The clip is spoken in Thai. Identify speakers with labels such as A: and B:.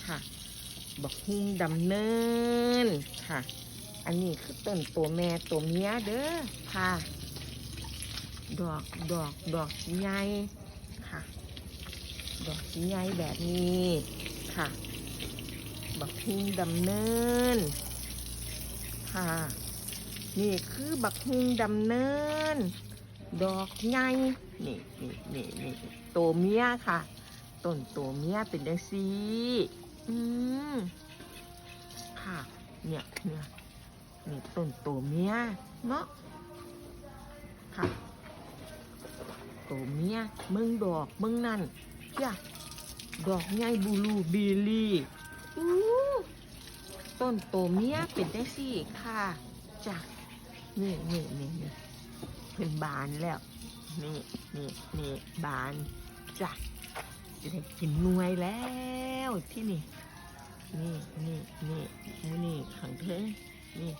A: ค่ะบักฮุ่งดำเนินค่ะอันนี้คือต้นตัวแม่ตัวเมียเด้อค่ะดอกสีใหญ่ค่ะดอกสีใหญ่แบบนี้ค่ะบักฮุ่งดำเนินค่ะนี่คือบักฮุ่งดำเนินดอกใหญ่นี่ตัวเมียค่ะต้นตัวเมียเป็นจังซี่ค่ะเนี่ยนี่ต้นตัวเมียเนาะค่ะตัวเมียมึงดอกมึงนั่นจ้ะดอกใหญ่บูลูบีลี่ต้นตัวเมียเป็นจังซี่ค่ะจ้ะนี่เป็นบานแล้วนี่บานจ้ะจะได้กินหน่วยแล้วที่นี่นี่ข้างเทิงนี่